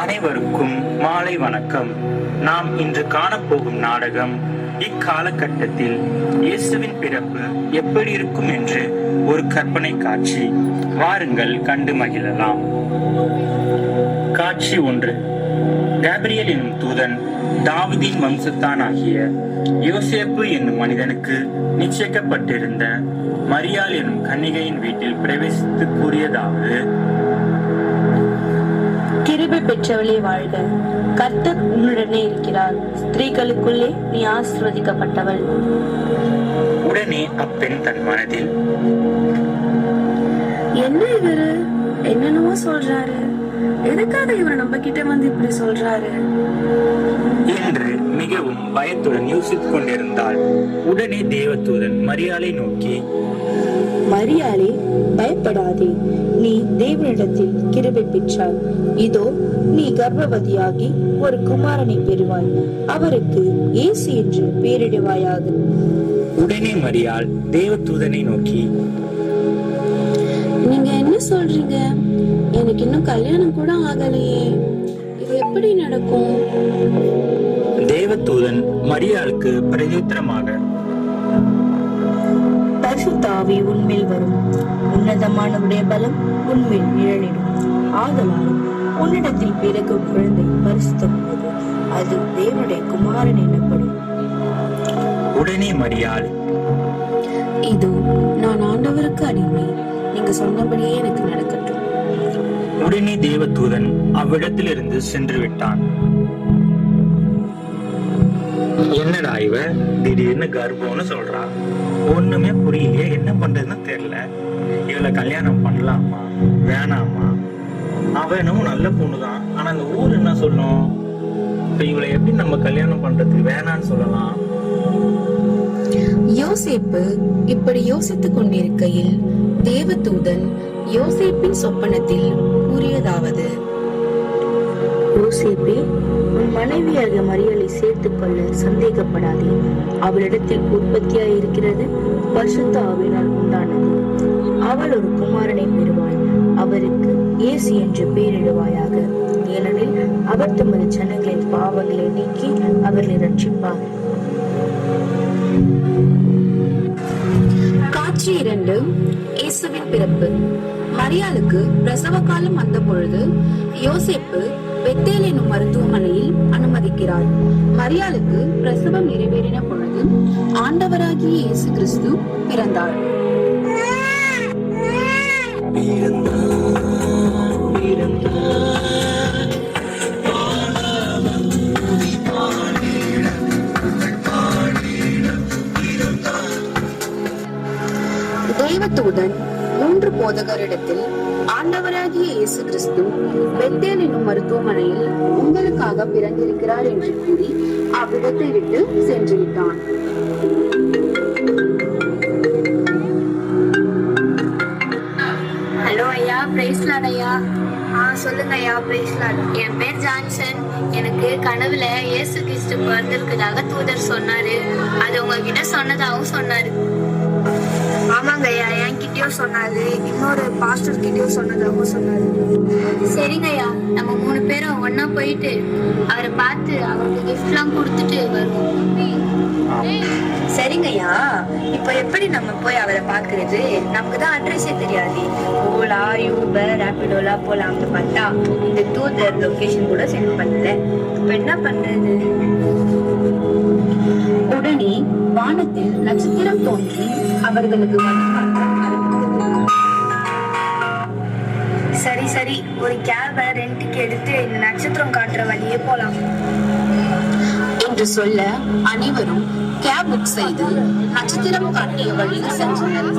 அனைவருக்கும் மாலை வணக்கம். நாம் இன்று காணப்போகும் நாடகம் இக்காலகட்டத்தில் இயேசுவின் பிறப்பு எப்படி இருக்கும் என்று ஒரு கற்பனை காட்சி. வாருங்கள் கண்டு மகிழலாம். காட்சி 1. கேப்ரியல் என்னும் தூதன் தாவீதின் வம்சத்தான் ஆகிய யோசேப்பு என்னும் மனிதனுக்கு நிச்சயிக்கப்பட்டிருந்த மரியாள் என்னும் கன்னிகையின் வீட்டில் பிரவேசித்து கூறியதாவது: கிருபை பெற்றவளே வாழ்க, கர்த்தர் உன்னுடனே இருக்கிறார், ஸ்திரீகளுக்குள்ளே நீ ஆசீர்வதிக்கப்பட்டவள். உடனே அப்பெண் தன் மனதில், என்ன இவரு என்னென்னவோ சொல்றாரு, எதுக்காக இவரை நம்ம கிட்ட வந்து இப்படி சொல்றாரு என்று மிகவும் பயத்துடன் யோசித்துக் கொண்டிருந்தாள். உடனே தேவதூதன் மரியாளை நோக்கி, மரியாளே, பயப்படாதே, நீ தேவனிடத்தில் கிருபை பெற்றாய். இதோ நீ கர்ப்பவதியாகி ஒரு குமாரனை பெறுவாய், அவருக்கு இயேசு என்று பெயரிடுவாயாக. உடனே மரியாள் தேவதூதனை நோக்கி, நீங்க என்ன சொல்றீங்க? எனக்கு இன்னும் கல்யாணம் கூட ஆகலையே, இது எப்படி நடக்கும்? தேவதூதன் மரியாளுக்கு பிரதியுத்தரமாக, பரிசுத்த ஆவி உன்மேல் வரும், உன்னதமானவருடைய பலம் உன்மேல் நிழலிடும். ஆதலால் உன்னிடத்தில் பிறக்கும் குழந்தை பரிசுத்தமானது, அது தேவனுடைய குமாரன் எனப்படும். உடனே மரியாள், இதோ நான் ஆண்டவருக்கு அடிமை, நீங்க சொன்னபடியே எனக்கு நடக்கட்டும். உடனே தேவதூதன் அவ்விடத்திலிருந்து சென்று விட்டான். என்னடா இவ திடீர்னு கர்ப்பம்னு சொல்றா, ஒண்ணுமே புரியலையே, என்ன பண்றதுன்னு தெரியல. இவளை கல்யாணம் பண்ணலாமா வேணாமா? அவனும் நல்ல பொண்ணுதான், ஆனா அந்த ஊர் என்ன சொல்லும்? இப்ப இவளை எப்படி நம்ம கல்யாணம் பண்றதுக்கு வேணான்னு சொல்லலாம்? யோசேப்பு இப்படி யோசித்துக் கொண்டிருக்கையில் தேவதூதன் யோசேப்பின் சொப்பனத்தில் கூறியதாவது: யோசேப்பே, உன் மனைவியாக மரியாளை சேர்த்துக் கொள்ள சந்தேகப்படாதே. அவளிடத்தில் உற்பத்தியாய் இருக்கிறது பரிசுத்த ஆவியினால் உண்டானது. அவள் ஒரு குமாரனை பெறுவாள், அவருக்கு இயேசு என்று பெயரிடுவாயாக. ஏனெனில் அவர் தமது ஜனங்களின் பாவங்களை நீக்கி அவர்களை ரட்சிப்பார். காட்சி 2. இயேசுவின் பிறப்பு. மரியாளுக்கு பிரசவ காலம் வந்த பொழுது யோசேப்பு பெத்தேல் என்னும் மருத்துவமனையில் அனுமதிக்கிறார். மரியாளுக்கு பிரசவம் நிறைவேறின பொழுது ஆண்டவராகிய இயேசு கிறிஸ்து பிறந்தார். தேவதூதன் 3 போதகரிடத்தில் ஆண்டவராகிய இயேசு கிறிஸ்து பெத்தேல் என்னும் மருத்துவமனையில் உங்களுக்காக பிறந்திருக்கிறார் என்று கூறி அவ்விடத்தை விட்டு சென்று விட்டான். ஹலோ ஐயா, பிரைஸ் லார்ட் ஐயா. சொல்லுங்க ஐயா, பிரைஸ் லார்ட். என் பேர் ஜான்சன். எனக்கு கனவுல இயேசு கிறிஸ்து பிறந்திருக்கிறதாக தூதர் சொன்னாரு. அது உங்ககிட்ட சொன்னதாகவும் சொன்னாரு. ஆமாங்க ஐயா, என்கிட்டயும் சொன்னாரு, இன்னொரு பாஸ்டர் கிட்டயும் சொன்னதாகவும் சொன்னாரு. சரிங்க ஐயா, நம்ம 3 பேரும் ஒன்னா போயிட்டு அவரை பார்த்து அவருக்கு கிஃப்ட் எல்லாம் கொடுத்துட்டு வருவோம். சரிங்கய்யா, இப்ப எப்படி நம்ம போய் அவரை பாக்குறது? நமக்கு தான் அட்ரஸே தெரியாது. ஓலா, யூபர், ராபிடோலா போலாம்னு பார்த்தா இந்த தூதர் லொகேஷன் கூட சென்ட் பண்ணல. இப்ப என்ன பண்றது? உடனே வானத்தில் நட்சத்திரம் தோன்றி அவர்களுக்கு சரி, ஒரு கேபை ரெண்டுக்கு எடுத்து இந்த நட்சத்திரம் காட்டுற வழியே போலாம் என்று சொல்ல அனைவரும் கேப் புக் செய்து நட்சத்திரம் காட்டிய வழியில் சென்றனர்.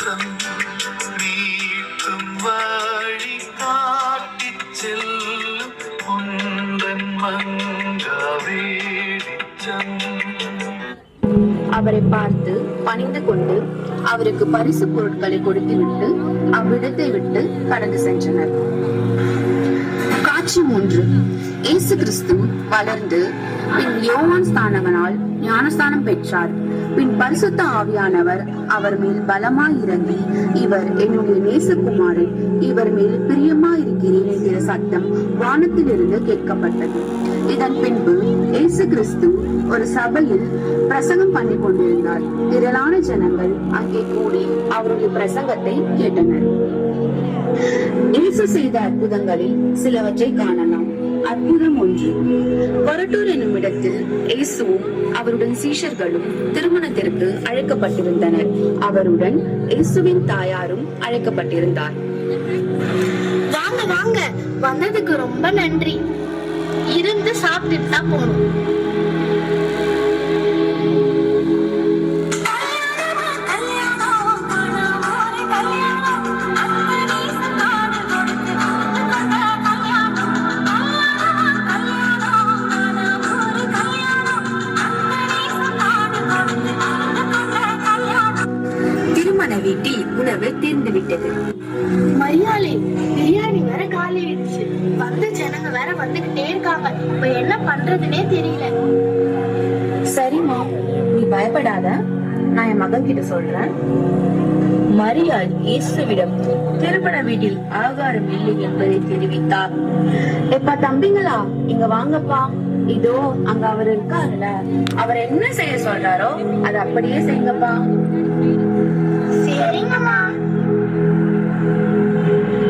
கரம் நீட்டும் வழி காட்டிச் செல்லும் உந்தன் மங்காவேடிச்சம். அவரை பார்த்து பணிந்து கொண்டு அவருக்கு பரிசு பொருட்களை கொடுத்துவிட்டு அவ்விடத்தை விட்டு கடந்து சென்றனர். காட்சி 3. இயேசு கிறிஸ்து வளர்ந்து பின் யோவான் ஸ்நானகனால் ஞானஸ்தானம் பெற்றார். பின் பரிசுத்த ஆவியானவர் அவர் மேல் பலமாய் இறங்கி, இவர் என்னுடைய நேசகுமாரன், இவர் மேல் பிரியமாயிருக்கிறேன் என்கிற சத்தம் வானத்திலிருந்து கேட்கப்பட்டது. இதன் பின்பு இயேசு கிறிஸ்து ஒரு சபையில் பிரசங்கம் பண்ணி கொண்டிருந்தார். திரளான ஜனங்கள் அங்கே கூடி அவருடைய பிரசங்கத்தை கேட்டனர். இயேசு செய்த அற்புதங்களில் சிலவற்றை காணலாம். அற்புதம் 1. கொரட்டூர் என்னும் இடத்தில் இயேசுவும் அவருடன் சீஷர்களும் திருமணத்திற்கு அழைக்கப்பட்டிருந்தனர். அவருடன் இயேசுவின் தாயாரும் அழைக்கப்பட்டிருந்தார். வாங்க வாங்க, வந்ததுக்கு ரொம்ப நன்றி. இருந்து சாப்பிட்டுட்டு தான் போகணும். திருமண வீட்டில் உணவு தீர்ந்துவிட்டது. மரியாதை, பிரியாணி வேற காலி ஆயிடுச்சு. வந்த ஜனங்க வேற வந்துகிட்டே இருக்காங்க. இப்ப என்ன பண்றதுன்னே தெரியல. சரிம்மா, நீ பயப்படாத, நான் என் மகன் கிட்ட சொல்றேன். மரியாள் இயேசுவிடம் திருமண வீட்டில் ஆகாரம் இல்லை என்பதை தெரிவித்தார். எப்பா தம்பிங்களா, இங்க வாங்கப்பா. இதோ அங்க அவர் இருக்காருல, அவர் என்ன செய்ய சொல்றாரோ அதை அப்படியே செய்யுங்கப்பா. சரிங்கம்மா.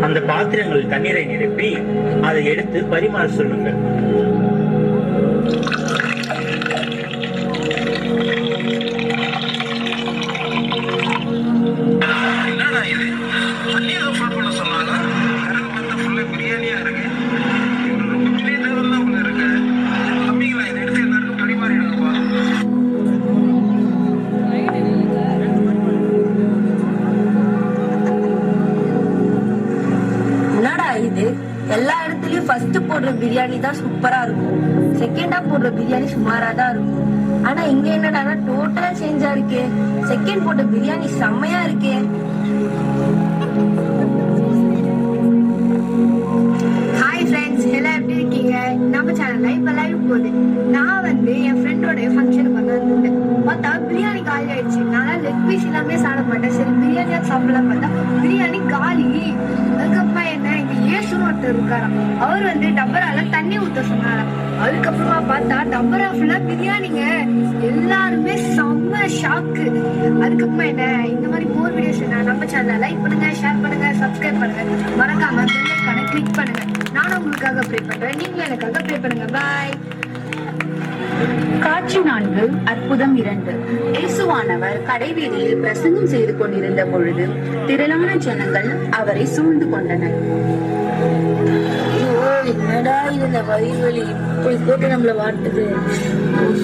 அந்த பாத்திரங்கள் தண்ணீரை நிரப்பி அதை எடுத்து பரிமாற சொல்லுங்கள். என்னடா இது? தண்ணியை ஃபுல் பண்ண சொன்னாங்க. கரண்ட் வந்து ஃபுல்லா பிரியாணியா இருக்கு. இவரு ரொம்ப பெரிய லெவல்ல உள்ள இருக்கு. தம்பிங்களா, இதை எடுத்து எல்லாருக்கும் பரிமாறிடுங்கப்பா. என்னடா இது? எல்லா இடத்துலயும் ஃபர்ஸ்ட் போடுற பிரியாணி தான் சூப்பரா இருக்கும், செகண்டா போடுற பிரியாணி சுமாரா தான் இருக்கும். ஆனா இங்க என்னடா டோட்டலா சேஞ்சா இருக்கு. செகண்ட் போட்ட பிரியாணி செம்மையா இருக்கே. ஹாய் ஃப்ரெண்ட்ஸ், எல்லாம் எப்படி இருக்கீங்க? நம்ம சேனல்ல இப்ப லைவ் போகுது. நான் வந்து என் ஃப்ரெண்டோட ஃபங்க்ஷனுக்கு வந்திருந்தேன். பார்த்தா பிரியாணி காலி ஆயிடுச்சு. நான் லெக் பீஸ் எல்லாமே சாப்பிட மாட்டேன். சரி பிரியாணியா சாப்பிடலாம் பார்த்தா பிரியாணி காலி. அதுக்கப்புறமா என்ன, இங்க ஏசுன்னு ஒருத்தர் இருக்காராம். அவர் வந்து டப்பரால தண்ணி ஊத்த சொன்னாராம். அதுக்கப்புறமா பார்த்தா டப்பரா ஃபுல்லா பிரியாணிங்க. எல்லாருமே செம்ம ஷாக்கு. அதுக்கப்புறமா என்ன, இந்த மாதிரி மோர் வீடியோஸ் நம்ம சேனல்ல லைக் பண்ணுங்க, ஷேர் பண்ணுங்க, சப்ஸ்கிரைப் பண்ணுங்க, மறக்காம பெல் ஐகானை கிளிக் பண்ணுங்க. நானும் உங்களுக்காக ப்ரே பண்றேன், நீங்களும் எனக்காக ப்ரே பண்ணுங்க. பாய். காட்சி 4. அற்புதம் 2. இயேசுவானவர் கடைவீதியில் பிரசங்கம் செய்து கொண்டிருந்த பொழுது திரளான ஜனங்கள் அவரை சூழ்ந்து கொண்டனர். என்னடா இது, இந்த வயிறு வலி இப்படி போட்டு நம்மள வாட்டுது.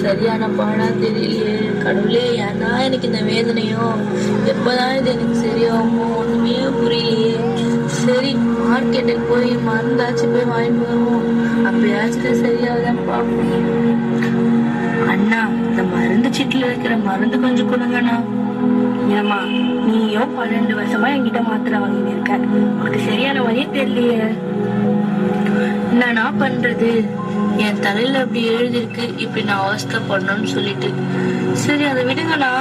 சரியான பாடா தெரியலையே. கடவுளே, ஏன்னா எனக்கு இந்த வேதனையோ, எப்பதான் இது எனக்கு சரியாகுமோ, ஒண்ணுமே புரியலையே. சரி, மார்க்கெட்டுக்கு போய் மருந்தாச்சும் போய் வாங்கிட்டு வருவோம். அப்பயாச்சும் சரியாதான் பார்ப்போம். அண்ணா, இந்த மருந்து சீட்டுல இருக்கிற மருந்து கொஞ்சம் கொடுங்கண்ணா. ஏமா, நீயும் 12 வருஷமா என்கிட்ட மாத்திரை வாங்கிட்டு இருக்க, உனக்கு சரியான வழியே தெரியலையே. என்னண்ணா பண்றது? என் தலையில அப்படி எழுதிருக்கு, இப்படி நான் அவஸ்தை பண்ணணும்னு சொல்லிட்டு. சரி, அதை விடுங்கண்ணா.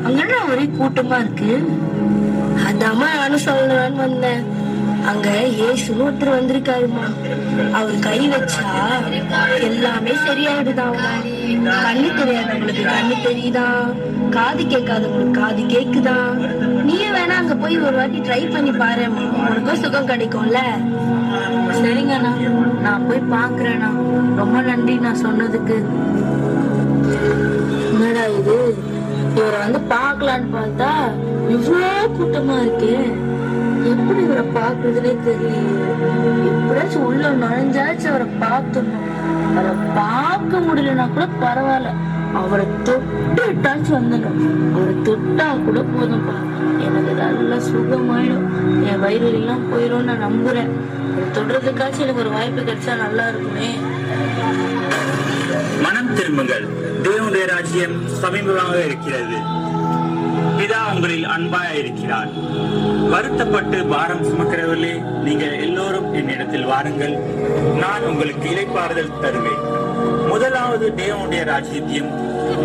அங்கண்ணா ஒரே கூட்டமா இருக்கு. அதாம்மா நானும் சொல்லலான்னு வந்தேன். அங்க ஏசுன்னு ஒருத்தர் வந்திருக்காருமா. அவர் கை வச்சா எல்லாமே சரியாயிடுதாமா. கண்ணு தெரியாதவங்களுக்கு கண்ணு தெரியுதா, காது கேட்காதவங்களுக்கு காது கேக்குதா. நீயே வேணா அங்க போய் ஒரு வாட்டி ட்ரை பண்ணி பாருமா, உனக்கும் சுகம் கிடைக்கும்ல. சரிங்கண்ணா, நான் போய் பாக்குறேண்ணா. ரொம்ப நன்றி நான் சொன்னதுக்கு. என்னடா இது, இவரை வந்து பாக்கலான்னு பார்த்தா இவ்வளோ கூட்டமா இருக்கு. எப்படி இவரை பாக்குறதுனே தெரியல. எப்படியாச்சும் உள்ள நுழைஞ்சாச்சும் அவரை பார்த்துடணும். அவரை பார்க்க முடியலன்னா கூட பரவாயில்ல, அவரை தொட்டு விட்டாச்சும் வந்துடும். அவரை தொட்டா கூட போதும்பா, எனக்கு நல்ல நல்லா சுகமாயிடும், என் வயிறு எல்லாம் போயிடும் நான் நம்புறேன். தொடுறதுக்காச்சும் எனக்கு ஒரு வாய்ப்பு கிடைச்சா நல்லா இருக்குமே. மனம் திரும்புங்கள், தேவனுடைய ராஜ்யம் சமீபமாக இருக்கிறது. பிதா உங்களில் அன்பாய் இருக்கிறார். வருத்தப்பட்டு பாரம் சுமக்கிறவர்களே, நீங்கள் எல்லோரும் என்னிடத்தில் வாருங்கள், நான் உங்களுக்கு இளைப்பாறுதல் தருவேன். முதலாவது தேவனுடைய ராஜ்யத்தையும்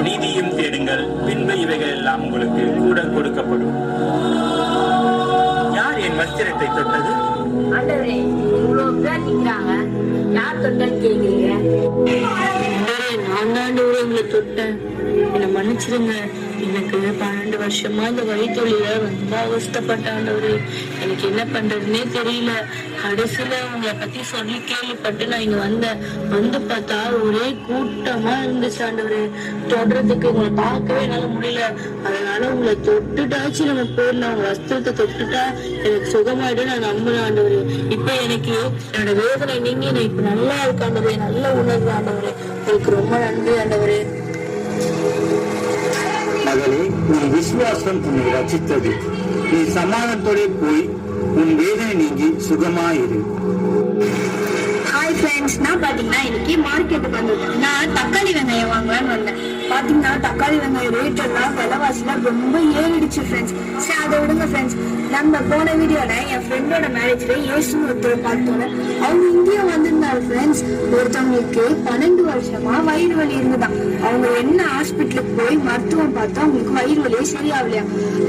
நீதியும் தேடுங்கள், பின்பு இவைகள் எல்லாம் உங்களுக்கு கூட கொடுக்கப்படும். யார் என் வஸ்திரத்தை தொட்டது? ஆண்டவரே, இவ்வளவு பேர் நிக்கிறாங்க, யார் தொட்டன்னு கேக்குறீங்க? நான் தான் உங்களை தொட்டேன், என்னை மன்னிச்சிருங்க. எனக்கு 12 வருஷமா இந்த வழித்தொழில ரொம்ப அவஸ்தப்பட்டேன் ஆண்டவரே. எனக்கு என்ன பண்றதுன்னே தெரியல. கடைசியில உங்களை பத்தி சொல்லி கேள்விப்பட்டு நான் இங்க வந்தேன். வந்து பார்த்தா ஒரே கூட்டமா இருந்துச்சு ஆண்டவரே. தொடுறதுக்கு உங்களை பார்க்கவே என்னால முடியல. அதனால உங்களை தொட்டுட்டாச்சு நம்ம போயிடலாம். உங்க வஸ்திரத்தை தொட்டுட்டா எனக்கு சுகமாயிடும் நான் நம்புறேன் ஆண்டவரே. இப்ப எனக்கு என்னோட வேதனை நீங்க நான் இப்ப நல்லா இருக்கு ஆண்டவரே, நல்ல உணர்வு ஆண்டவரே. உங்களுக்கு ரொம்ப நன்றி ஆண்டவரே. மகளே, உன் விசுவாசம் உன்னை ரட்சித்தது. நீ சமாதானத்தோட போய் உன் வேதனை நீங்கி சுகமாயிரு. ஹாய் ஃப்ரெண்ட்ஸ், நான் பாத்தீங்கன்னா இன்னைக்கு மார்க்கெட்டுக்கு வந்திருக்கேன். நான் தக்காளி வெங்காயம் வாங்கலான்னு வந்தேன். பாத்தீங்கன்னா தக்காளி வெங்காயம் ரேட் எல்லாம் விலைவாசிலாம் ரொம்ப ஏறிடுச்சு ஃப்ரெண்ட்ஸ். சரி, அதை விடுங்க ஃப்ரெண்ட்ஸ். நம்ம போன வீடியோல என் ஃப்ரெண்டோட மேரேஜ்ல இயேசு ஒருத்தர் பார்த்தோன்னு அவங்க இந்தியா வந்திருந்தாரு ஃப்ரெண்ட்ஸ். ஒருத்தவங்களுக்கு 12 வருஷமா வயிறு வலி இருந்துதான். அவங்க என்ன ஹாஸ்பிட்டலுக்கு போய் மருத்துவம் பார்த்தா அவங்களுக்கு வயிறு வலியே சரியாகலையா.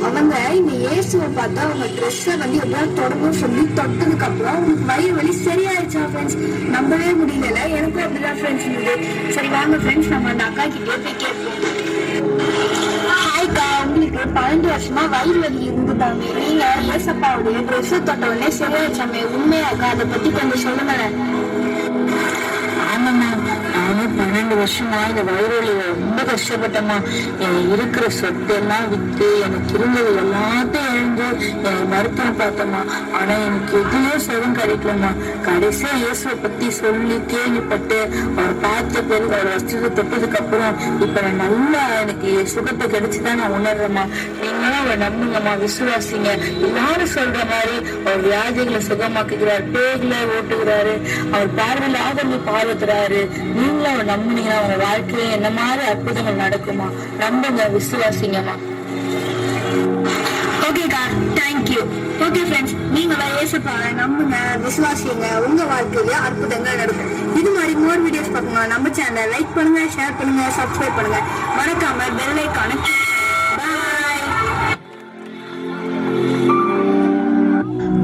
அவங்க இந்த இயேசுவை பார்த்தா அவங்க ட்ரெஸ்ஸை வந்து எப்படியாவது தொடங்கும் சொல்லி தொட்டதுக்கு அப்புறம் அவங்களுக்கு வயிறு வலி சரியாயிடுச்சா ஃப்ரெண்ட்ஸ். நம்பவே முடியல, எனக்கும் அப்படிதான் ஃப்ரெண்ட்ஸ் இருந்தது. சரி வாங்க ஃப்ரெண்ட்ஸ், நம்ம அந்த அக்கா கிட்டே போய் கேட்போம். ஹாய்க்கா, உங்களுக்கு 12 வருஷமா வயிறு வலி இருந்துதாங்க. நீங்க ஏசப்பாவுடைய ட்ரெஸ் தொட்ட உடனே சரியாயிடுச்சாமே, உண்மையாக்கா? அதை பத்தி கொஞ்சம் சொல்லுங்களேன். ஆமாம்மா, நானும் 12 வருஷமா இந்த வயிறு வலியில ரொம்ப கஷ்டப்பட்டேம்மா. இருக்கிற சொத்தெல்லாம் வித்து எனக்கு இருந்தது எல்லாத்தையும் இழந்து மருத்துவம் பார்த்தோம்மா. ஆனா எனக்கு எதுவும் சுகம் கிடைக்கலம்மா. கடைசியா இயேசுவை பத்தி சொல்லி கேள்விப்பட்டு அவர் பார்த்த பிறகு அவர் வஸ்திரத்தை தொட்டதுக்கு அப்புறம் இப்ப நான் நல்லா எனக்கு சுகத்தை கிடைச்சுதான் நான் உணர்றேம்மா. நீங்களும் அவரை நம்புங்கம்மா, விசுவாசிங்க. எல்லாரும் சொல்ற மாதிரி அவர் வியாதிகளை சுகமாக்குகிறார், பேய்களை ஓட்டுகிறாரு, அவர் பார்வையில்லாத பார்வைத்துறாரு. நீங்களும் அவர் நம்புனீங்கன்னா உங்க வாழ்க்கையில என்ன மாதிரி அற்புதங்கள் நடக்குமா. நம்புங்க, விசுவாசிங்கம்மா. ஓகேக்கா, தேங்க்யூ. ஓகே ஃப்ரெண்ட்ஸ், நீங்களும் ஏசப்பாவை நம்புங்க, விசுவாசிங்க, உங்க வாழ்க்கையில அற்புதங்கள் நடக்கும். இது மாதிரி மோர் வீடியோஸ் பார்க்கணும் நம்ம சேனலை லைக் பண்ணுங்க, ஷேர் பண்ணுங்க, சப்ஸ்கிரைப் பண்ணுங்க. மறக்காம பெல் ஐகானை பாய்.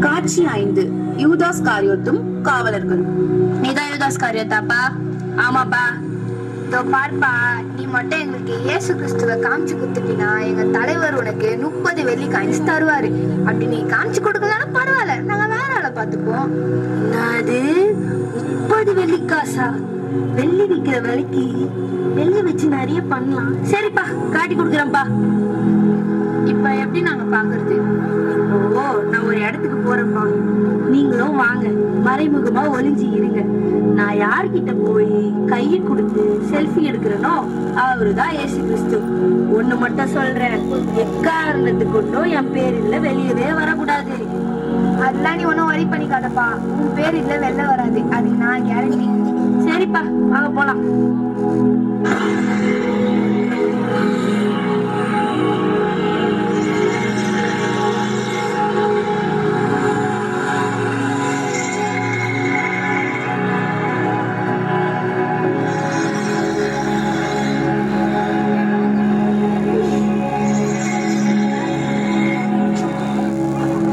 காட்சி 5. யூதாஸ் காரியோத்தும் காவலர்களும். நீதான் யூதாஸ் காரியோத்தாப்பா? ஆமாப்பா. இதோ பார்ப்பா, நீ மட்டும் எங்களுக்கு இயேசு கிறிஸ்துவை காமிச்சு கொடுத்துட்டீங்கன்னா எங்க தலைவர் உனக்கு 30 வெள்ளி காயின்ஸ் தருவாரு. அப்படி நீ காமிச்சு கொடுக்கலன்னா பரவாயில்ல, நாங்க வேற ஆளை பாத்துக்குவோம். அது 30 வெள்ளி காசா? வெள்ளி விற்கிற விலைக்கு வெள்ளி வச்சு நிறைய பண்ணலாம். சரிப்பா, காட்டி கொடுக்குறேன்ப்பா. இப்ப எப்படி நாங்க பாக்குறது? ஓ, நான் ஒரு இடத்துக்கு போறேன்ப்பா, நீங்களும் வாங்க. மறைமுகமா ஒளிஞ்சு இருங்க. நான் யார்கிட்ட போய் கையை கொடுத்து செல்ஃபி எடுக்கிறேனோ அவருதான் இயேசு கிறிஸ்து. ஒண்ணு மட்டும் சொல்றேன், எக்காரணத்துக்கு கொண்டும் என் பேர் இல்ல வெளியவே வரக்கூடாது. அதெல்லாம் நீ ஒன்னும் வரி பண்ணிக்காதப்பா, உன் பேர் இல்ல வெளில வராது, அது நான் கேரண்டி. சரிப்பா, வாங்க போலாம்.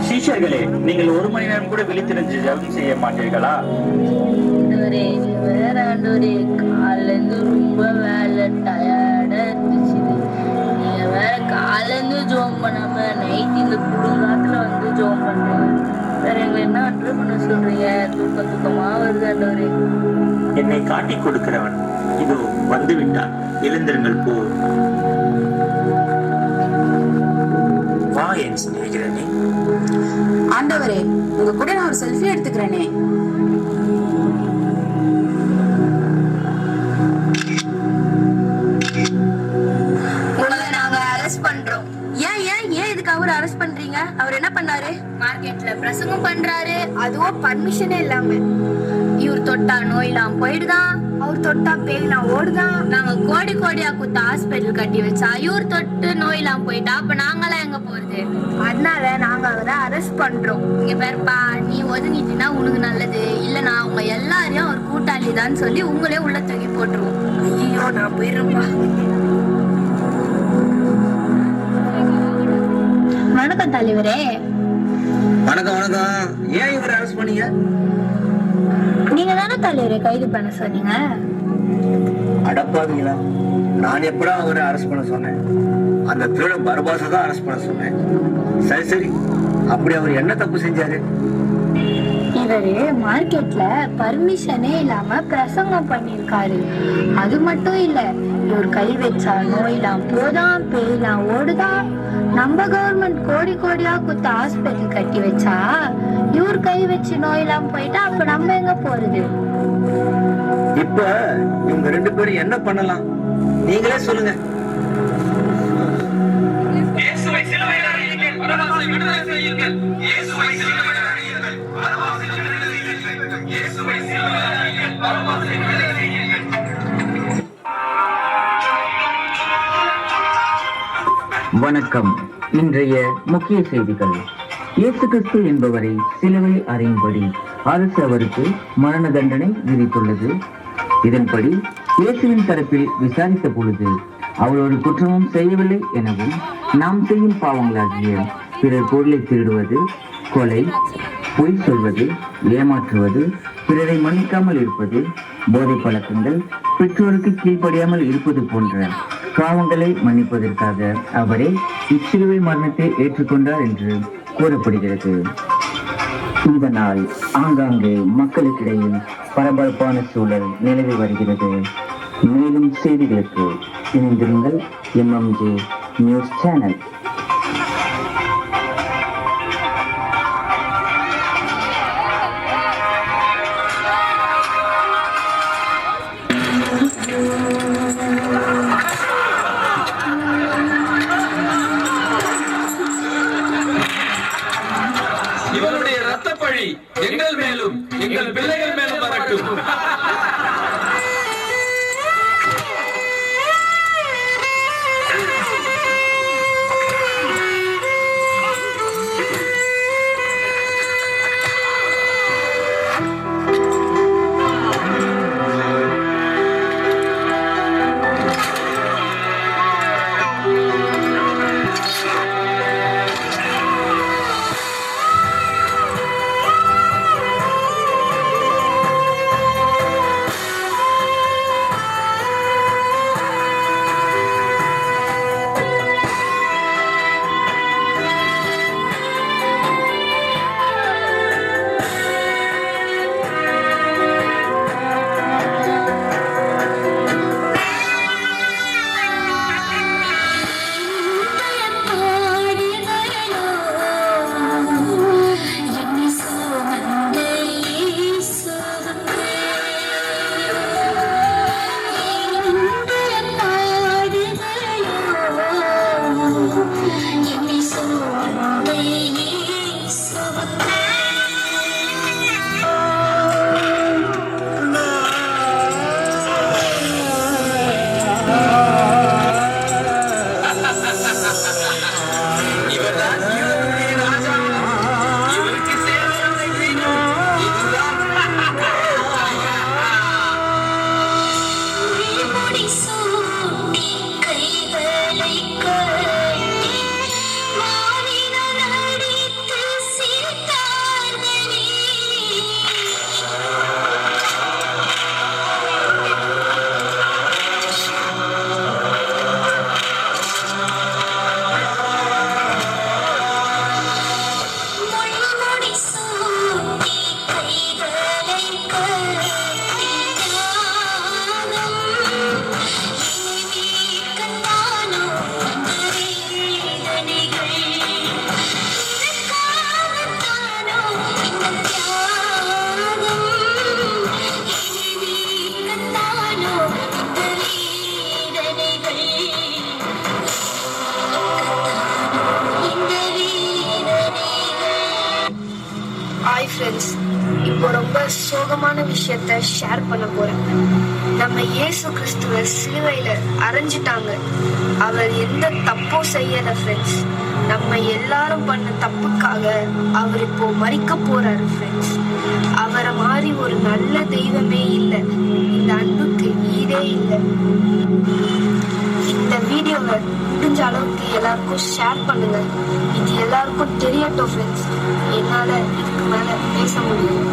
சீஷர்களே, நீங்கள் 1 மணி நேரம் கூட விழித்திருந்து ஜெபம் செய்ய மாட்டீர்களா? வேற ஆண்டவரே, காலைல இருந்து ரொம்ப வேலை, டயர்டா இருந்துச்சு. நீங்க வேற காலைல இருந்து ஜோம் பண்ணாம நைட் இந்த குளிர்காலத்துல வந்து ஜோம் பண்றீங்க. வேற எங்களை என்ன ஆர்டர் பண்ண சொல்றீங்க? தூக்கமா வருது ஆண்டவரே. என்னை காட்டி கொடுக்கிறவன் இதோ வந்து விட்டான், எழுந்திருங்கள் போ. வா என் சிநேகிதனே. ஆண்டவரே, உங்க கூட நான் ஒரு செல்ஃபி எடுத்துக்கிறேனே. உங்களை நாங்க அரெஸ்ட் பண்றோம். ஏன் ஏன் ஏன் இதுக்கு அவரை அரெஸ்ட் பண்றீங்க? அவர் அவர் என்ன பண்ணாரு? மார்க்கெட்ல பிரசங்கம் பண்றாரு. அதுவும் பர்மிஷனே இல்லாம. இவர் தொட்டா நோயெல்லாம் போயிடுதான், அவர் தொட்டா பேய்லாம் ஓடுதான். நாங்க கோடி கோடியா குத்த ஹாஸ்பிட்டல் கட்டி வச்சா இவர் தொட்டு நோயெல்லாம் போயிட்டா அப்ப நாங்களாம் எங்க போறது? அதனால நாங்க அவரை அரெஸ்ட் பண்றோம். இங்க பேருப்பா, நீ ஒதுங்கிட்டீங்கன்னா உனக்கு நல்லது, இல்லனா உங்க எல்லாரையும் ஒரு கூட்டாளி தான் சொல்லி உங்களே உள்ள தூக்கி போட்டுருவோம். ஐயோ, நான் போயிடுறேன்ப்பா. வணக்கம் தலைவரே. வணக்கம் வணக்கம். ஏன் இவரை அரெஸ்ட் பண்ணீங்க? நீங்க தானே தலைவரை கைது பண்ண சொன்னீங்க. அடப்பாவீங்களா, நான் எப்படா அவரை அரெஸ்ட் பண்ண சொன்னேன்? அந்த திருட பரபாசை தான் அரெஸ்ட் பண்ண சொன்னேன். சரி சரி, அப்படி அவர் என்ன தப்பு செஞ்சாரு? இவரு மார்க்கெட்ல பர்மிஷனே இல்லாம பிரசங்கம் பண்ணிருக்காரு. அது மட்டும் இல்ல, இவர் கை வச்சா நோயெல்லாம் போதான், பேயெல்லாம் ஓடுதான். நம்ம கவர்மெண்ட் கோடி கோடியா குத்த ஹாஸ்பிட்டல் கட்டி வச்சா இவர் கை வச்சு நோயெல்லாம் போயிட்டா அப்ப நம்ம எங்க போறது? இப்ப இவங்க 2 பேரும் என்ன பண்ணலாம், நீங்களே சொல்லுங்க. இயேசுவை சிலுவையில் அறையுங்கள், பரபாசை விடுதலை செய்யுங்கள். இயேசுவை சிலுவையில் அறையுங்கள், பரபாசை விடுதலை செய்யுங்கள். இயேசுவை சிலுவையில் அறையுங்கள், பரபாசை விடுதலை செய்யுங்கள். வணக்கம். இன்றைய முக்கிய செய்திகள். இயேசு கிறிஸ்து என்பவரை சிலுவை அறையும்படி அரசு அவருக்கு மரண தண்டனை விதித்துள்ளது. இதன்படி இயேசுவின் தரப்பில் விசாரித்த பொழுது அவர் ஒரு குற்றமும் செய்யவில்லை எனவும், நாம் செய்யும் பாவங்களாகிய பிறர் பொருளை திருடுவது, கொலை, பொய் சொல்வது, ஏமாற்றுவது, பிறரை மன்னிக்காமல் இருப்பது, போதை பழக்கங்கள், பெற்றோருக்கு கீழ்ப்படியாமல் இருப்பது போன்ற பாவங்களை மன்னிப்பதற்காக அவரே இச்சிலுவை மரணத்தை ஏற்றுக்கொண்டார் என்று கூறப்படுகிறது. இதனால் ஆங்காங்கே மக்களுக்கிடையே பரபரப்பான சூழல் நிலவி வருகிறது. மேலும் செய்திகளுக்கு இணைந்திருங்கள் MMJ நியூஸ் சேனல். இவருடைய ரத்தப்பழி எங்கள் மேலும் எங்கள் பிள்ளைகள் மேலும் வரட்டும். ஹாய் ஃப்ரெண்ட்ஸ், இப்போ ரொம்ப சோகமான விஷயத்த ஷேர் பண்ண போறேன். நம்ம இயேசு கிறிஸ்துவ சிலுவையில அரைஞ்சிட்டாங்க. அவர் எந்த தப்பும் செய்யல ஃப்ரெண்ட்ஸ். நம்ம எல்லாரும் பண்ண தப்புக்காக அவர் இப்போ மரிக்க போறாரு ஃப்ரெண்ட்ஸ். அவரை மாதிரி ஒரு நல்ல தெய்வமே இல்லை. இந்த அன்புக்கு ஈடே இல்லை. இந்த வீடியோவை முடிஞ்ச அளவுக்கு எல்லாருக்கும் ஷேர் பண்ணுங்க. இது எல்லாருக்கும் தெரியட்டும் ஃப்ரெண்ட்ஸ். என்னால இதுக்கு மேல பேச முடியும்.